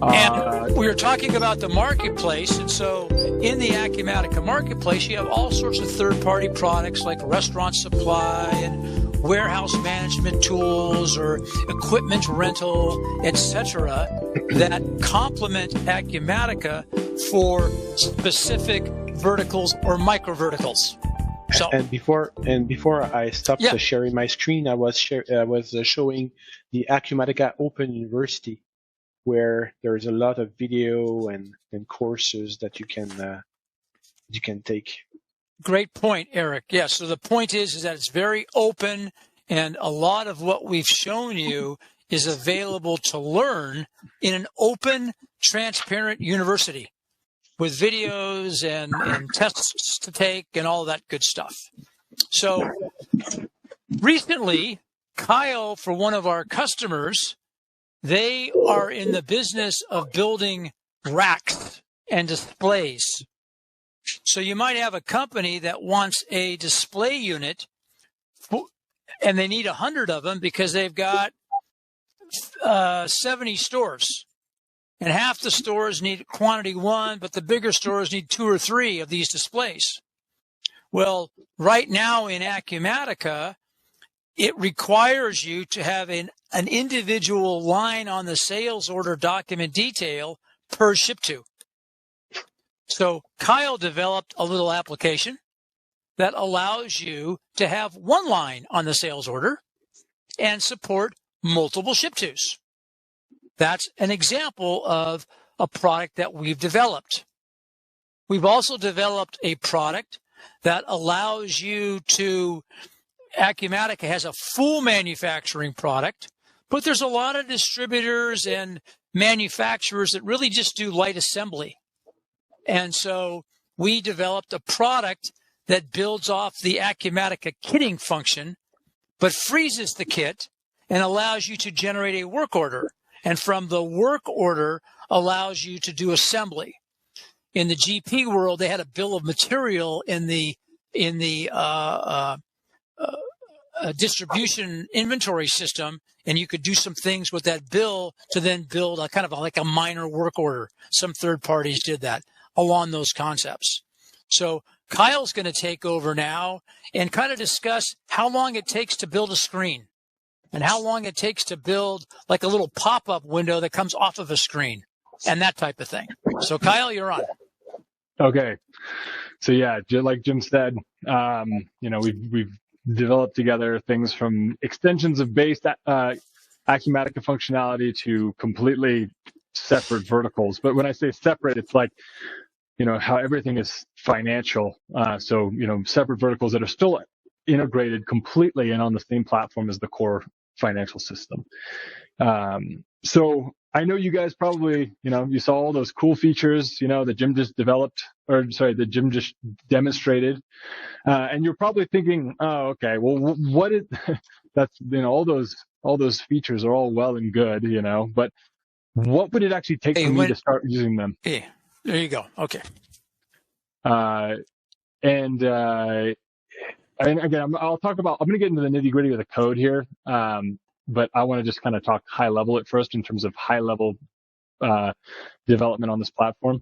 And we were talking about the marketplace, and so in the Acumatica marketplace, you have all sorts of third-party products like restaurant supply and warehouse management tools or equipment rental, etc., that complement Acumatica for specific verticals or micro verticals. So, and before I stopped sharing my screen, I was showing the Acumatica Open University, where there's a lot of video and courses that you can take. Great point, Eric. Yes. So the point is that it's very open, and a lot of what we've shown you is available to learn in an open, transparent university with videos and tests to take and all that good stuff. So recently, Kyle, for one of our customers, they are in the business of building racks and displays. So you might have a company that wants a display unit, and they need 100 of them because they've got 70 stores. And half the stores need quantity 1, but the bigger stores need 2 or 3 of these displays. Well, right now in Acumatica, it requires you to have an individual line on the sales order document detail per ship to. So Kyle developed a little application that allows you to have one line on the sales order and support multiple ship tos. That's an example of a product that we've developed. We've also developed a product that allows you to, Acumatica has a full manufacturing product, but there's a lot of distributors and manufacturers that really just do light assembly. And so we developed a product that builds off the Acumatica kitting function, but freezes the kit and allows you to generate a work order. And from the work order allows you to do assembly. In the GP world, they had a bill of material in the distribution inventory system, and you could do some things with that bill to then build a kind of like a minor work order. Some third parties did that along those concepts. So Kyle's going to take over now and kind of discuss how long it takes to build a screen and how long it takes to build like a little pop-up window that comes off of a screen and that type of thing. So Kyle, you're on. Okay. So yeah, like Jim said, we've developed together things from extensions of base Acumatica functionality to completely separate verticals. But when I say separate, it's like, how everything is financial. So separate verticals that are still integrated completely and on the same platform as the core financial system. So I know you guys probably, you saw all those cool features, that Jim just that Jim just demonstrated. And you're probably thinking, oh, okay, well, what is, that's, all those features are all well and good, but what would it actually take for me to start using them? Yeah, there you go. Okay. And again, I'm going to get into the nitty gritty of the code here. But I want to just kind of talk high level at first in terms of high level development on this platform.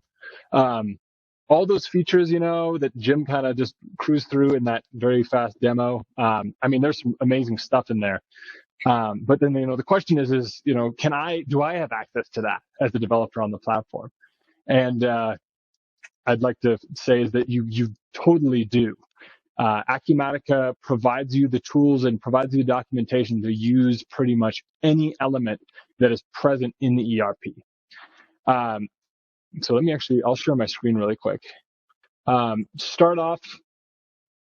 All those features, that Jim kind of just cruised through in that very fast demo. There's some amazing stuff in there. But then, the question is, do I have access to that as a developer on the platform? And I'd like to say is that you totally do. Acumatica provides you the tools and provides you the documentation to use pretty much any element that is present in the ERP. So I'll share my screen really quick. Start off,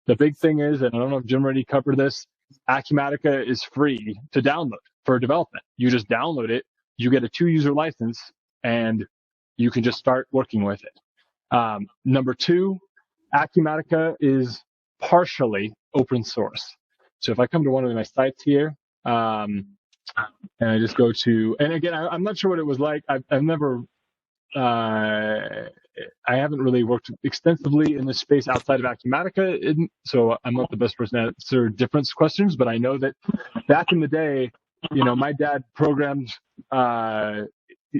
the big thing is, and I don't know if Jim already covered this, Acumatica is free to download for development. You just download it, you get a 2-user license, and you can just start working with it. Number 2, Acumatica is partially open source. So if I come to one of my sites here, and I just go to, and again, I'm not sure what it was like. I've never, I haven't really worked extensively in this space outside of Acumatica, so I'm not the best person to answer different questions, but I know that back in the day, my dad programmed,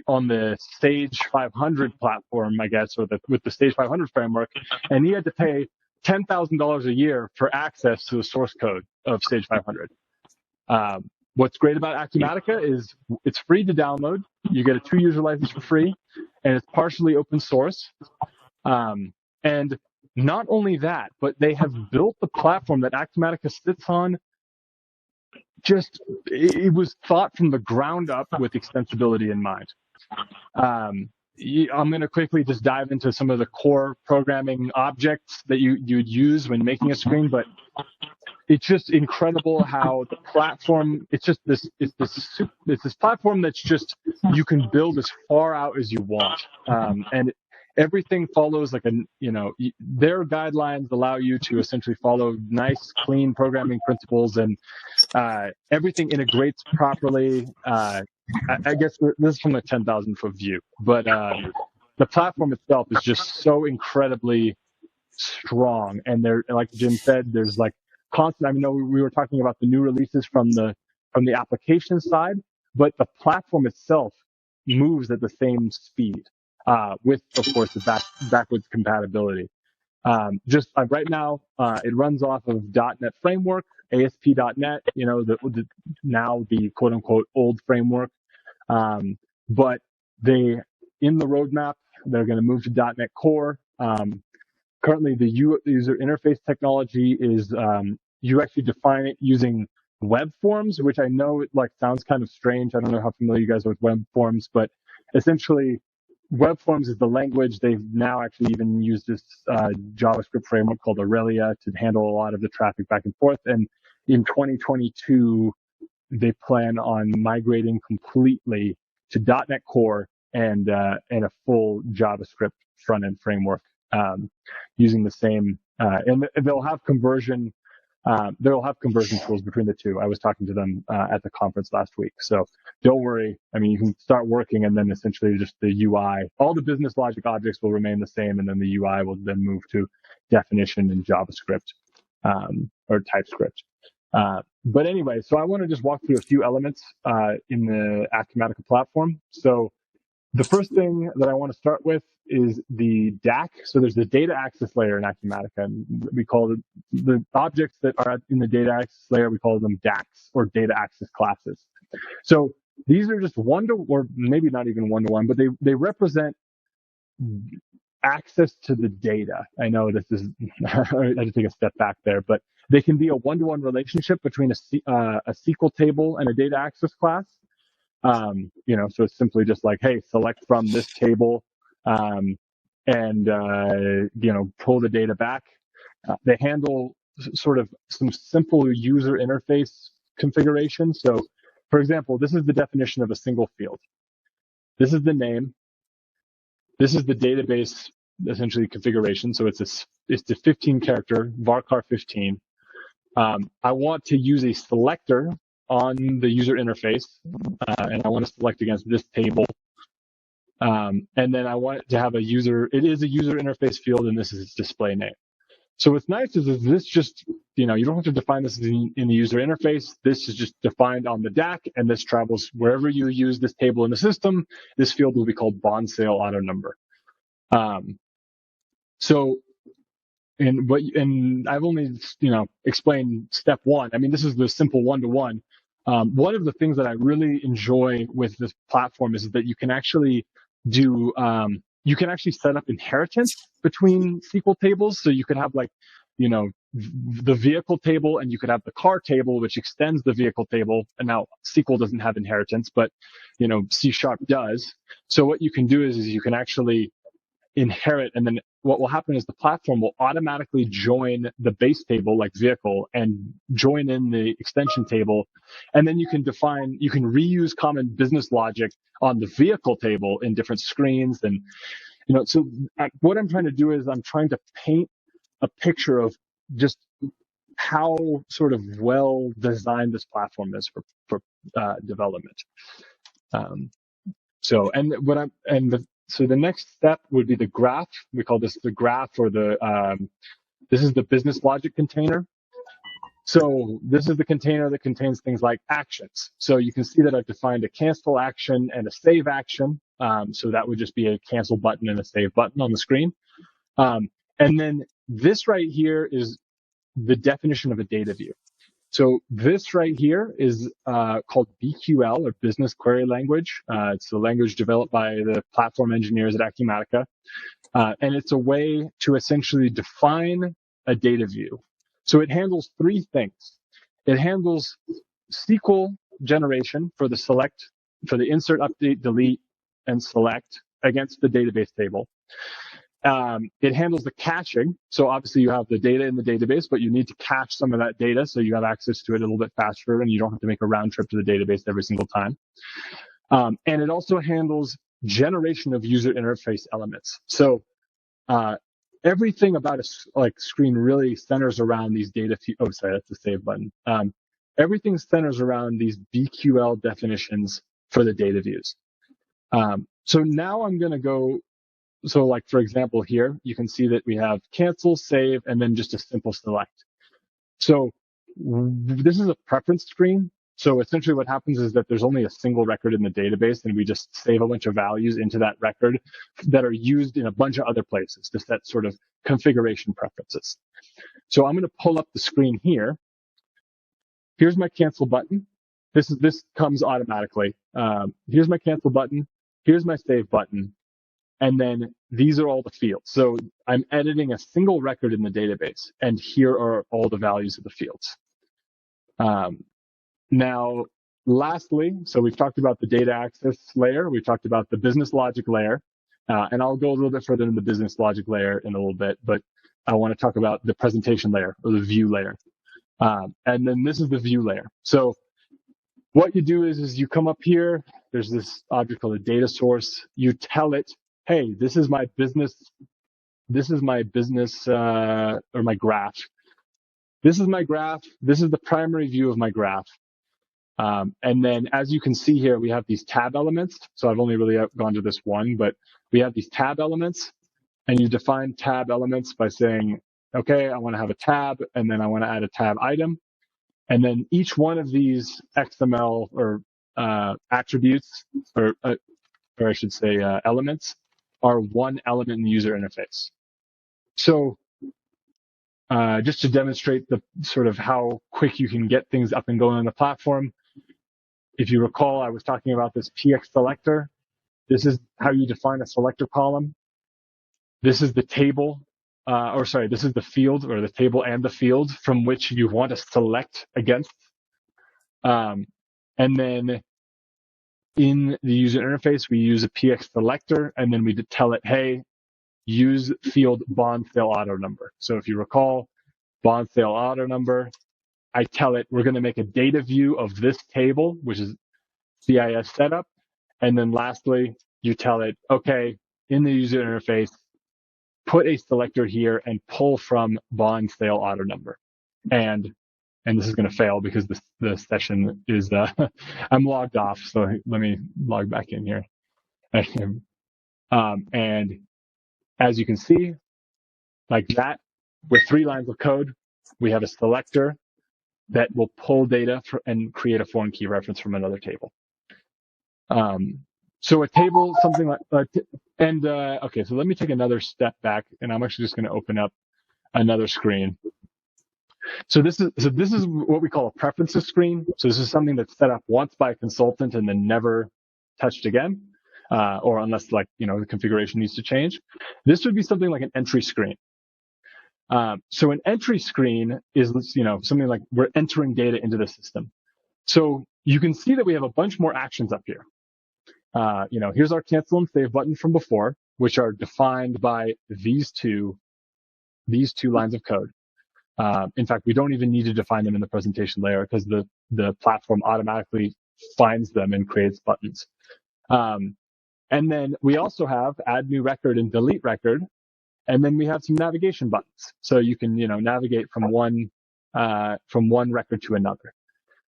on the Sage 500 platform, I guess, or with the Sage 500 framework, and he had to pay $10,000 a year for access to the source code of Sage 500. What's great about Acumatica is it's free to download. You get a 2-user license for free, and it's partially open source. And not only that, but they have built the platform that Acumatica sits on. It was thought from the ground up with extensibility in mind. I'm going to quickly just dive into some of the core programming objects that you'd use when making a screen, but it's just incredible how the platform, it's this platform that's just, you can build as far out as you want. And everything follows their guidelines allow you to essentially follow nice, clean programming principles, and everything integrates properly. I guess this is from a 10,000 foot view, but the platform itself is just so incredibly strong. And there, like Jim said, there's like constant. I know we were talking about the new releases from the application side, but the platform itself moves at the same speed, with, of course, the backwards compatibility. Right now, it runs off of .NET Framework, ASP.NET, now the quote unquote old framework. But in the roadmap, they're going to move to .NET Core. Currently, the user interface technology is, you actually define it using web forms, which I know it sounds kind of strange. I don't know how familiar you guys are with web forms, but essentially, web forms is the language. They've now actually even used this JavaScript framework called Aurelia to handle a lot of the traffic back and forth. And in 2022, they plan on migrating completely to .NET Core and a full JavaScript front-end framework, using the same. And they'll have conversion. They'll have conversion tools between the two. I was talking to them at the conference last week. So don't worry. I mean, you can start working, and then essentially just the UI, all the business logic objects will remain the same, and then the UI will then move to definition in JavaScript or TypeScript. But anyway, so I want to just walk through a few elements in the Acumatica platform. So the first thing that I want to start with is the DAC. So there's the data access layer in Acumatica, and we call it the objects that are in the data access layer, we call them DACs, or data access classes. So these are just or maybe not even one-to-one, but they represent access to the data. I know this is, I had to take a step back there, but they can be a one-to-one relationship between a SQL table and a data access class. So it's simply just like, hey, select from this table, and pull the data back. They handle sort of some simple user interface configuration. So, for example, this is the definition of a single field. This is the name. This is the database, essentially, configuration. So it's a 15-character varchar 15. I want to use a selector on the user interface, and I want to select against this table. And then I want it to have it is a user interface field, and this is its display name. So what's nice is this just, you don't have to define this in the user interface. This is just defined on the DAC, and this travels wherever you use this table in the system. This field will be called bond sale auto number. And I've only, explained step one. I mean, this is the simple one-to-one. One of the things that I really enjoy with this platform is that you can actually set up inheritance between SQL tables. So you could have the vehicle table, and you could have the car table, which extends the vehicle table. And now SQL doesn't have inheritance, but, C# does. So what you can do is you can actually inherit, and then what will happen is the platform will automatically join the base table, like vehicle, and join in the extension table. And then you can reuse common business logic on the vehicle table in different screens. And, so what I'm trying to do is I'm trying to paint a picture of just how sort of well designed this platform is for development. So the next step would be the graph. We call this the graph, or this is the business logic container. So this is the container that contains things like actions. So you can see that I've defined a cancel action and a save action. So that would just be a cancel button and a save button on the screen. And then this right here is the definition of a data view. So this right here is called BQL, or Business Query Language. It's a language developed by the platform engineers at Acumatica. And it's a way to essentially define a data view. So it handles three things. It handles SQL generation for the insert, update, delete, and select against the database table. It handles the caching. So obviously you have the data in the database, but you need to cache some of that data so you have access to it a little bit faster and you don't have to make a round trip to the database every single time. And it also handles generation of user interface elements. So everything about a screen really centers around these data. Oh, sorry, that's the save button. Everything centers around these BQL definitions for the data views. So now I'm going to go. So like, for example, here, you can see that we have cancel, save, and then just a simple select. So this is a preference screen. So essentially what happens is that there's only a single record in the database, and we just save a bunch of values into that record that are used in a bunch of other places to set sort of configuration preferences. So I'm going to pull up the screen here. Here's my cancel button. This comes automatically. Here's my cancel button. Here's my save button. And then these are all the fields. So I'm editing a single record in the database, and here are all the values of the fields. Now, lastly, so we've talked about the data access layer. We've talked about the business logic layer. And I'll go a little bit further into the business logic layer in a little bit, but I want to talk about the presentation layer, or the view layer. And then this is the view layer. So what you do is you come up here. There's this object called a data source. You tell it, hey, this is my business. Or my graph. This is my graph. This is the primary view of my graph. And then as you can see here, we have these tab elements. So I've only really gone to this one, but we have these tab elements, and you define tab elements by saying, okay, I want to have a tab, and then I want to add a tab item. And then each one of these XML or attributes, or I should say elements, are one element in the user interface. So just to demonstrate the sort of how quick you can get things up and going on the platform, if you recall, I was talking about this PX selector. This is how you define a selector column. This is the table, this is the field, or the table and the field from which you want to select against. And then in the user interface, we use a PX selector, and then we tell it, hey, use field bond sale auto number. So if you recall, bond sale auto number, I tell it we're going to make a data view of this table, which is CIS setup. And then lastly, you tell it, okay, in the user interface, put a selector here and pull from bond sale auto number. And this is going to fail because the session is, I'm logged off. So let me log back in here. And as you can see, like that, with 3 lines of code, we have a selector that will pull data and create a foreign key reference from another table. So a table, something like, okay, so let me take another step back, and I'm actually just going to open up another screen. So this is what we call a preferences screen. So this is something that's set up once by a consultant and then never touched again, or unless the configuration needs to change. This would be something like an entry screen. So an entry screen is, something like we're entering data into the system. So you can see that we have a bunch more actions up here. Here's our cancel and save button from before, which are defined by these two lines of code. In fact, we don't even need to define them in the presentation layer because the platform automatically finds them and creates buttons. And then we also have add new record and delete record. And then we have some navigation buttons. So you can, navigate from one record to another.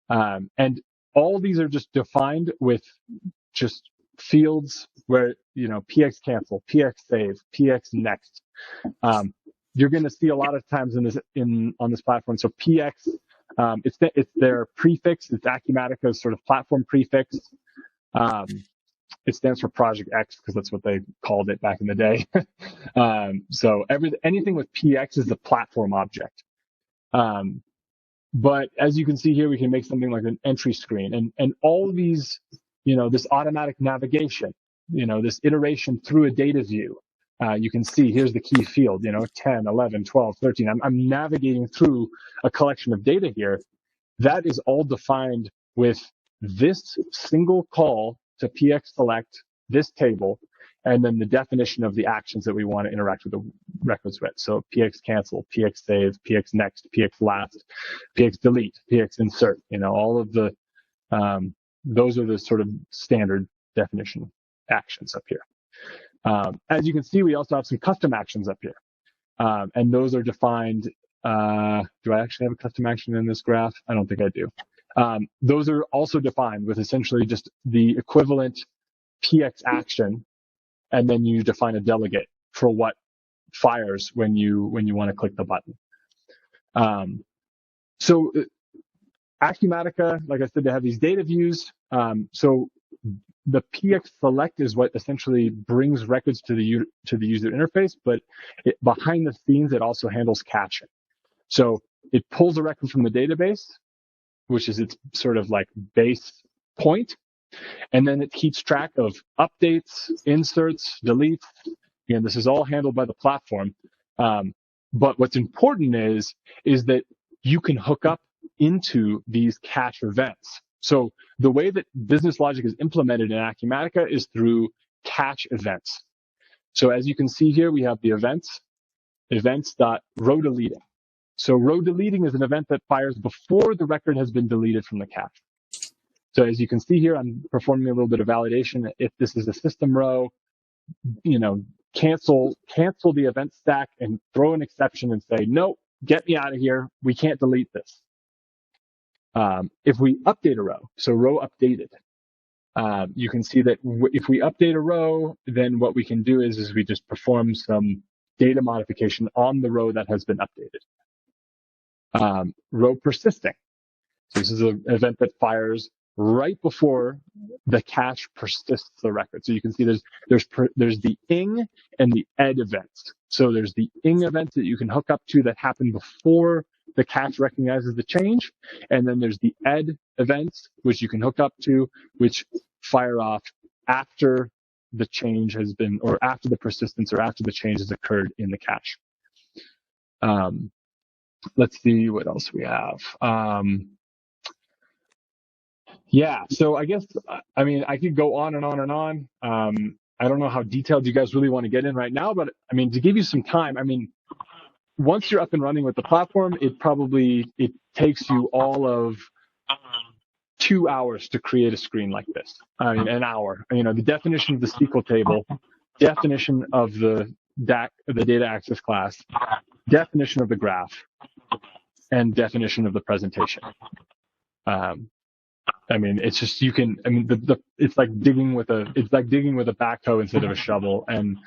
And all these are just defined with just fields where, PX cancel, PX save, PX next. You're going to see a lot of times on this platform. So PX It's their prefix. It's Acumatica's sort of platform prefix. It stands for Project X because that's what they called it back in the day. So anything with PX is the platform object. But as you can see here, we can make something like an entry screen, and all of these, this automatic navigation, this iteration through a data view. You can see here's the key field, 10, 11, 12, 13. I'm navigating through a collection of data here. That is all defined with this single call to px select this table, and then the definition of the actions that we want to interact with the records with. So px cancel, px save, px next, px last, px delete, px insert. All of the those are the sort of standard definition actions up here. As you can see, we also have some custom actions up here, and those are defined. Do I actually have a custom action in this graph? I don't think I do. Those are also defined with essentially just the equivalent px action, and then you define a delegate for what fires when you want to click the button. So Acumatica, like I said, they have these data views. So the px select is what essentially brings records to the user interface, but behind the scenes, it also handles caching. So it pulls a record from the database, which is its sort of like base point, and then it keeps track of updates, inserts, deletes. Again, this is all handled by the platform. But what's important is that you can hook up into these cache events. So the way that business logic is implemented in Acumatica is through cache events. So as you can see here, we have the events.row deleting. So row deleting is an event that fires before the record has been deleted from the cache. So as you can see here, I'm performing a little bit of validation. If this is a system row, cancel the event stack and throw an exception and say, no, get me out of here. We can't delete this. If we update a row, so row updated, you can see that if we update a row, then what we can do is we just perform some data modification on the row that has been updated. Row persisting. So this is an event that fires right before the cache persists the record. So you can see there's the ing and the ed events. So there's the ing events that you can hook up to that happen before the cache recognizes the change, and then there's the ed events which you can hook up to, which fire off after the change has been, or after the persistence, or after the change has occurred in the cache. Let's see what else we have. Yeah, so I guess, I could go on and on and on. I don't know how detailed you guys really want to get in right now, but to give you some time, once you're up and running with the platform, it takes you all of 2 hours to create a screen like this. An hour. The definition of the Sql table, definition of the data access class, definition of the graph, and definition of the presentation. It's just it's like digging with a backhoe instead of a shovel. And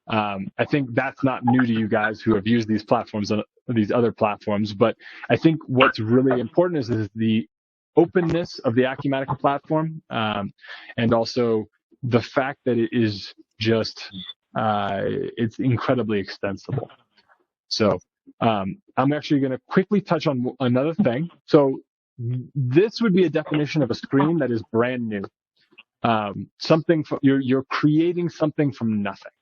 I think that's not new to you guys who have used these platforms and these other platforms. But I think what's really important is the openness of the Acumatica platform, and also the fact that it is just it's incredibly extensible. So I'm actually going to quickly touch on another thing. So this would be a definition of a screen that is brand new. You're creating something from nothing.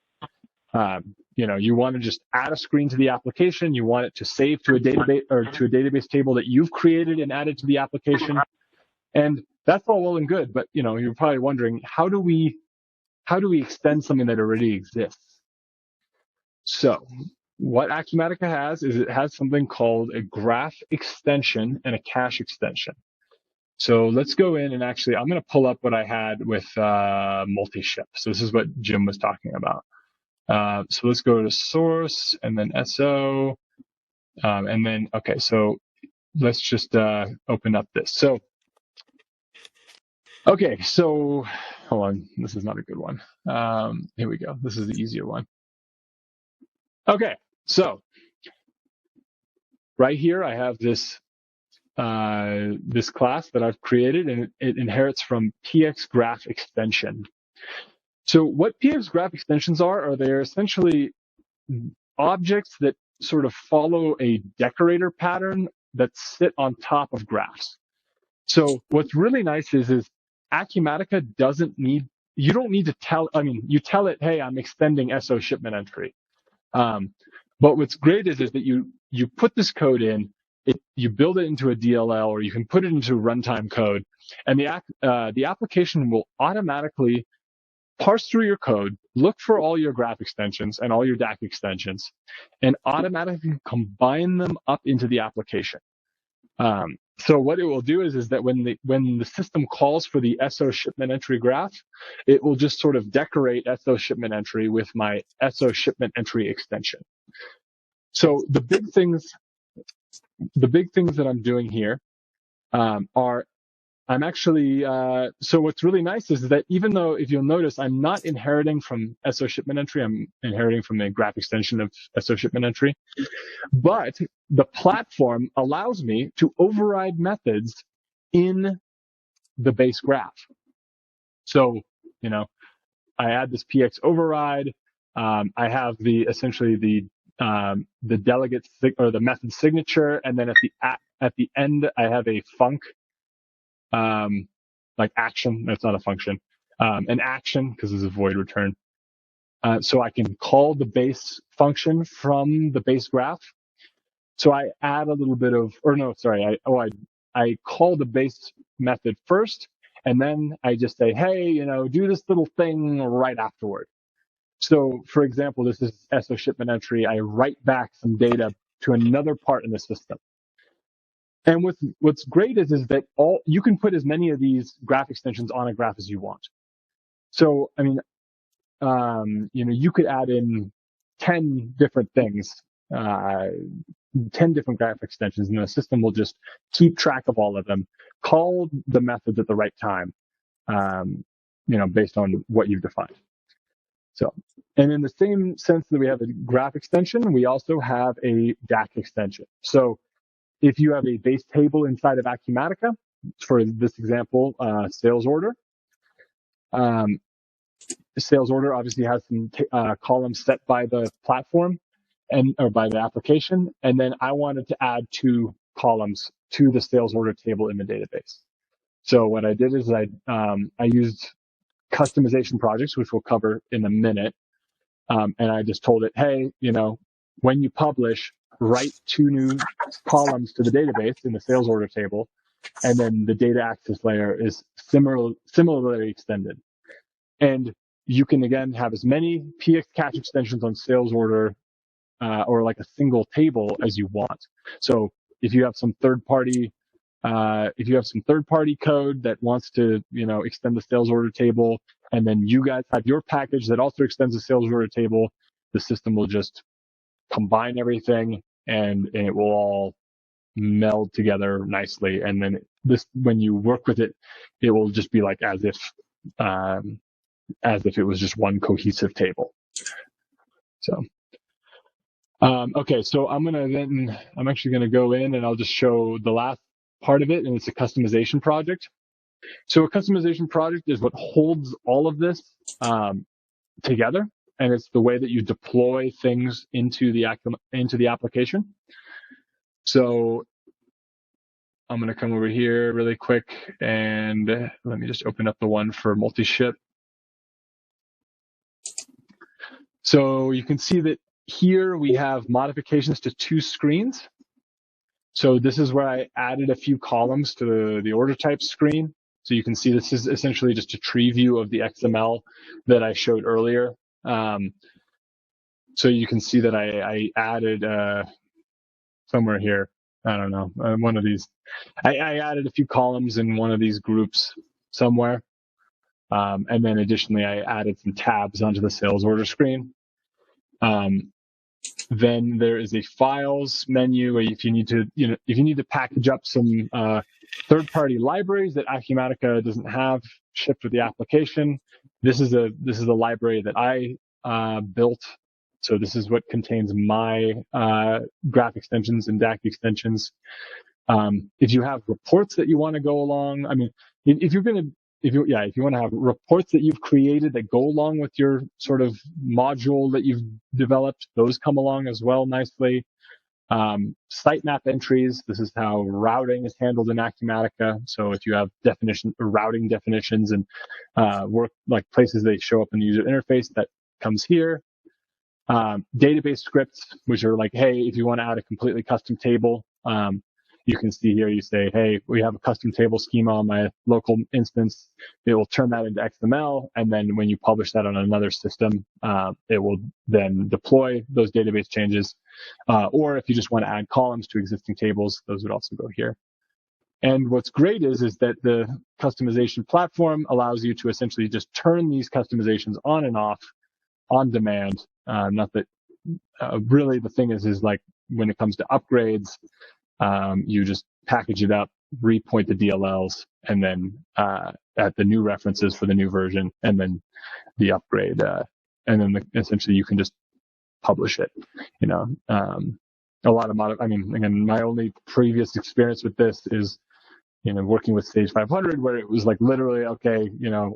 You want to just add a screen to the application. You want it to save to a database or to a database table that you've created and added to the application. And that's all well and good, but you're probably wondering, how do we extend something that already exists? So what Acumatica has is it has something called a graph extension and a cache extension. So let's go in and actually, I'm going to pull up what I had with multi-ship. So this is what Jim was talking about. So let's go to source and then SO. And then, okay, so let's just open up this. So, okay, so hold on. This is not a good one. Here we go. This is the easier one. Okay, so right here I have this this class that I've created, and it inherits from pxgraph extension. So what pxgraph extensions are they're essentially objects that sort of follow a decorator pattern that sit on top of graphs. So what's really nice is Acumatica you don't need to you tell it, hey, I'm extending SO shipment entry. But what's great is that you put this code in, you build it into a DLL, or you can put it into runtime code, and the application will automatically parse through your code, look for all your graph extensions and all your DAC extensions, and automatically combine them up into the application. So what it will do is that when the system calls for the SO shipment entry graph, it will just sort of decorate SO shipment entry with my SO shipment entry extension. So the big things that I'm doing here are I'm actually, so what's really nice is that even though, if you'll notice, I'm not inheriting from SO shipment entry, I'm inheriting from a graph extension of SO shipment entry, but the platform allows me to override methods in the base graph. So, I add this PX override, I have essentially the delegate or the method signature, and then at the end, I have a func, like action. That's not a function. An action, because it's a void return. So I can call the base function from the base graph. So I add a little bit of, I call the base method first, and then I just say, hey, do this little thing right afterward. So, for example, this is SO shipment entry. I write back some data to another part in the system. And what's great is that you can put as many of these graph extensions on a graph as you want. So, you could add in 10 different things, 10 different graph extensions, and the system will just keep track of all of them, call the methods at the right time, based on what you've defined. So, and in the same sense that we have a graph extension, we also have a DAC extension. So, if you have a base table inside of Acumatica, for this example, sales order. Sales order obviously has some columns set by the platform or by the application, and then I wanted to add 2 columns to the sales order table in the database. So what I did is I used customization projects, which we'll cover in a minute, and I just told it, hey, when you publish, write 2 new columns to the database in the sales order table, and then the data access layer is similarly extended. And you can, again, have as many PX catch extensions on sales order or like a single table as you want. So if you have some third-party code that wants to, extend the sales order table, and then you guys have your package that also extends the sales order table, the system will just combine everything, and it will all meld together nicely. And then when you work with it, it will just be like as if it was just one cohesive table. So, okay, so I'm actually gonna go in and I'll just show the last part of it, and it's a customization project. So a customization project is what holds all of this together, and it's the way that you deploy things into the application. So I'm going to come over here really quick, and let me just open up the one for multi-ship. So you can see that here we have modifications to 2 screens. So this is where I added a few columns to the order type screen. So you can see this is essentially just a tree view of the XML that I showed earlier. So you can see that I added somewhere here, I don't know, one of these. I added a few columns in one of these groups somewhere. And then additionally, I added some tabs onto the sales order screen. Then there is a files menu where if you need to package up some third-party libraries that Acumatica doesn't have shipped with the application. This is a library that I built. So this is what contains my graph extensions and DAC extensions. If you have reports that you want to go along, I mean, if you want to have reports that you've created that go along with your sort of module that you've developed, those come along as well nicely. Sitemap entries, this is how routing is handled in Acumatica. So if you have routing definitions and work like places they show up in the user interface, that comes here. Database scripts, which are like, hey, if you want to add a completely custom table, you can see here, you say, hey, we have a custom table schema on my local instance. It will turn that into XML. And then when you publish that on another system, it will then deploy those database changes. Or if you just want to add columns to existing tables, those would also go here. And what's great is that the customization platform allows you to essentially just turn these customizations on and off on demand. Not that really the thing is like when it comes to upgrades, you just package it up, repoint the DLLs, and then at the new references for the new version, and then the upgrade, and then essentially you can just publish it. A lot of again, my only previous experience with this is, working with Sage 500, where it was like literally, okay,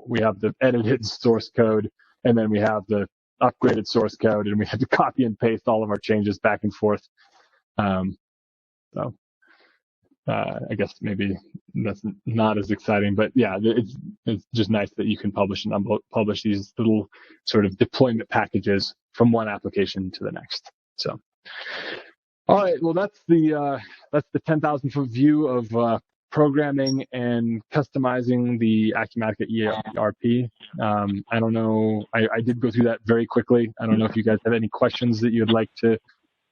we have the edited source code, and then we have the upgraded source code, and we had to copy and paste all of our changes back and forth. So I guess maybe that's not as exciting, but yeah, it's just nice that you can publish and unpublish these little sort of deployment packages from one application to the next. So, all right, well, that's the 10,000-foot view of programming and customizing the Acumatica ERP. I don't know. I did go through that very quickly. I don't know if you guys have any questions that you'd like to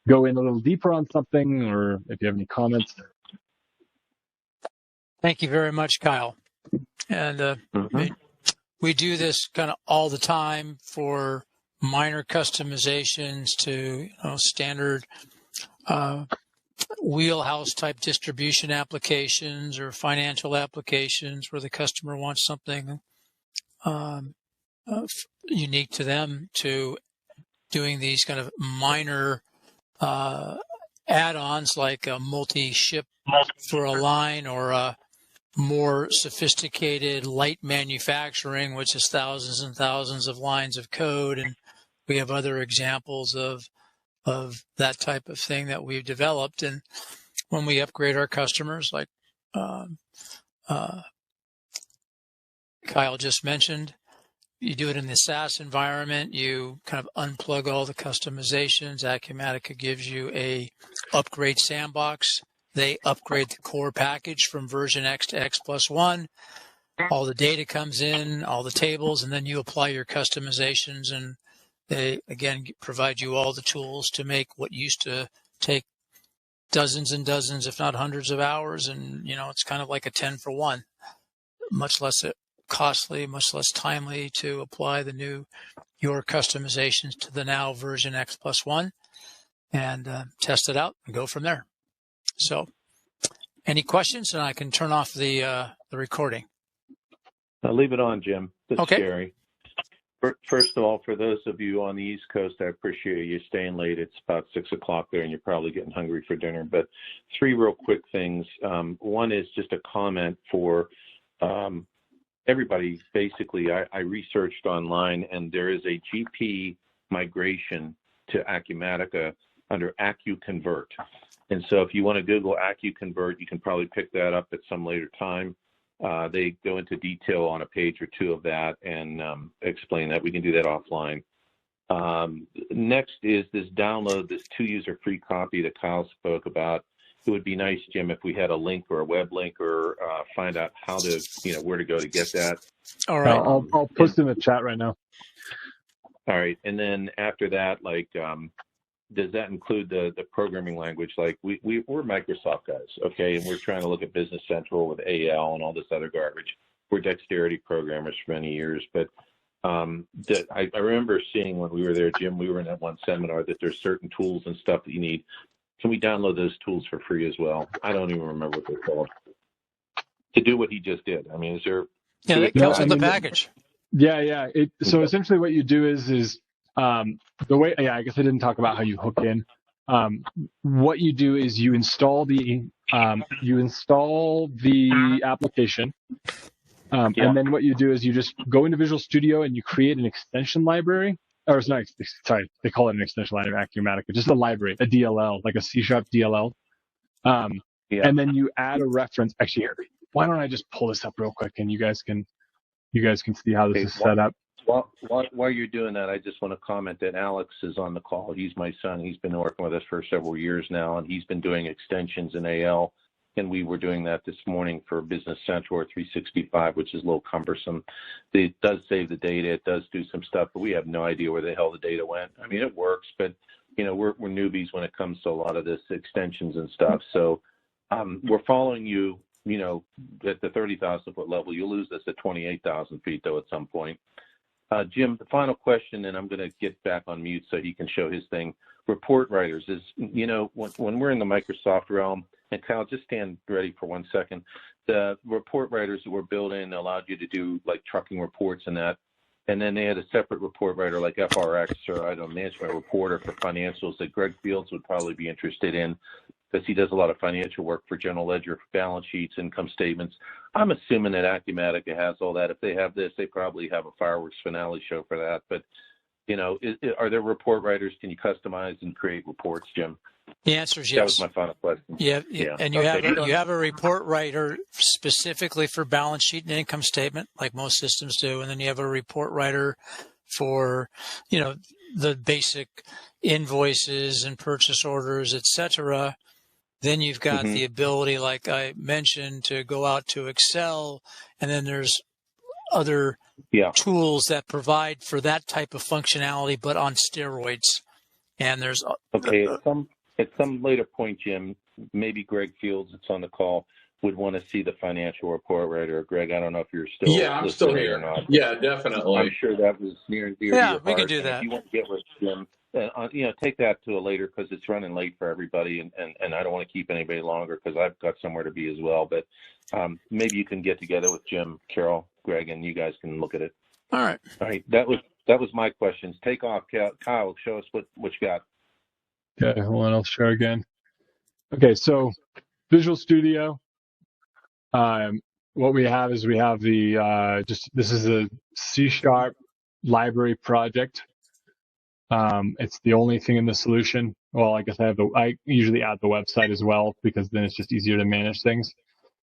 go in a little deeper on something, or if you have any comments. Thank you very much, Kyle. And we do this kind of all the time for minor customizations to standard wheelhouse type distribution applications or financial applications where the customer wants something unique to them, to doing these kind of minor add-ons like a multi-ship for a line, or a more sophisticated light manufacturing, which is thousands and thousands of lines of code. And we have other examples of that type of thing that we've developed. And when we upgrade our customers, like Kyle just mentioned, you do it in the SaaS environment. You kind of unplug all the customizations. Acumatica gives you a upgrade sandbox. They upgrade the core package from version X to X+1. All the data comes in, all the tables, and then you apply your customizations, and they, again, provide you all the tools to make what used to take dozens and dozens, if not hundreds of hours. And, it's kind of like a 10 for 1, much less costly, much less timely to apply your customizations to the now version X+1 and test it out and go from there. So, any questions? And I can turn off the recording. I'll leave it on, Jim. This okay. is Gary. First of all, for those of you on the East Coast, I appreciate you staying late. It's about 6 o'clock there, and you're probably getting hungry for dinner. But 3 real quick things. One is just a comment for everybody. Basically, I researched online, and there is a GP migration to Acumatica under AcuConvert. And so if you want to Google AcuConvert, you can probably pick that up at some later time. They go into detail on a page or 2 of that and explain that. We can do that offline. Next is this download, this 2-user free copy that Kyle spoke about. It would be nice, Jim, if we had a link or a web link, or find out how to, where to go to get that. All right. I'll post in the chat right now. All right. And then after that, does that include the programming language? Like we're Microsoft guys, okay, and we're trying to look at Business Central with AL and all this other garbage. We're dexterity programmers for many years, but I remember seeing when we were there, Jim, we were in that one seminar, that there's certain tools and stuff that you need. Can we download those tools for free as well? I don't even remember what they're called. To do what he just did. I mean, is there? Yeah, that comes with the package. Yeah. So essentially what you do is the way, I guess I didn't talk about how you hook in. What you do is you install the you install the application, and then what you do is you just go into Visual Studio and you create an extension library. Or it's not, sorry, they call it an extension library, Acumatica, just a library, a DLL, like a C# DLL. And then you add a reference. Actually, here, why don't I just pull this up real quick and you guys can see how this is set up. While you're doing that, I just want to comment that Alex is on the call. He's my son. He's been working with us for several years now, and he's been doing extensions in AL. And we were doing that this morning for Business Central or 365, which is a little cumbersome. It does save the data. It does do some stuff, but we have no idea where the hell the data went. I mean, it works, but, we're newbies when it comes to a lot of this extensions and stuff. So we're following you, at the 30,000 foot level. You'll lose us at 28,000 feet, though, at some point. Jim, the final question, and I'm going to get back on mute so he can show his thing. Report writers is, when we're in the Microsoft realm, and Kyle, just stand ready for 1 second. The report writers that were built in allowed you to do like trucking reports and that. And then they had a separate report writer like FRX or management reporter for financials that Greg Fields would probably be interested in because he does a lot of financial work for general ledger, balance sheets, income statements. I'm assuming that Acumatica has all that. If they have this, they probably have a fireworks finale show for that. But, are there report writers? Can you customize and create reports, Jim? The answer is yes. That was my final question. Yeah. And you have a report writer specifically for balance sheet and income statement, like most systems do, and then you have a report writer for, the basic invoices and purchase orders, etc. Then you've got the ability, like I mentioned, to go out to Excel, and then there's other tools that provide for that type of functionality, but on steroids. And there's at some later point, Jim, maybe Greg Fields, that's on the call, would want to see the financial report writer. Greg, I don't know if you're still I'm still here. Or not. Yeah, definitely. I'm sure that was near and dear to your heart. Yeah, we can do that. If you want to get with Jim, take that to a later because it's running late for everybody, and I don't want to keep anybody longer because I've got somewhere to be as well. But maybe you can get together with Jim, Carol, Greg, and you guys can look at it. All right. That was my questions. Take off, Kyle. Show us what you got. Okay, hold on, I'll share again. Okay, so Visual Studio. What we have is the this is a C# library project. It's the only thing in the solution. Well, I guess I usually add the website as well because then it's just easier to manage things.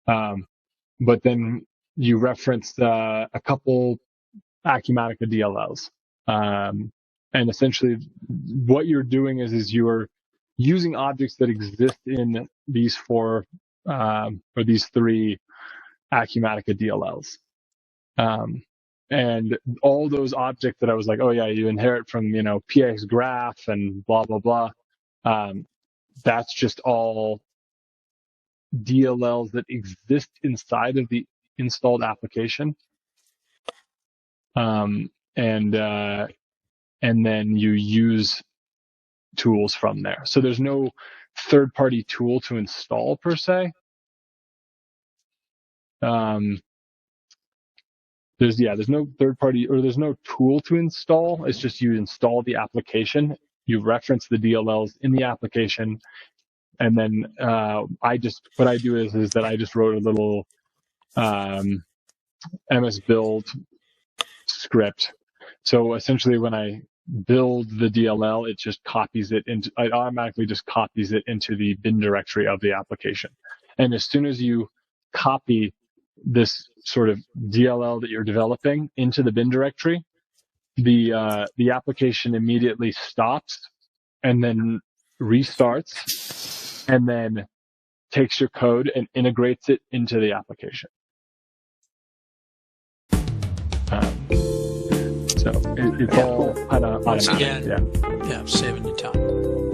But then you referenced a couple Acumatica DLLs. And essentially what you're doing is you're using objects that exist in these four or these three Acumatica DLLs. And all those objects that I was like, oh yeah, you inherit from, PX graph and blah, blah, blah. That's just all DLLs that exist inside of the installed application. And then you use tools from there. So there's no third-party tool to install per se. There's no third-party or there's no tool to install. It's just you install the application, you reference the DLLs in the application, and then what I do is that I just wrote a little MS Build script. So essentially, when I build the DLL, it automatically just copies it into the bin directory of the application. And as soon as you copy this sort of DLL that you're developing into the bin directory, the application immediately stops and then restarts and then takes your code and integrates it into the application. So it's all kind of automatic. Once again, saving you time.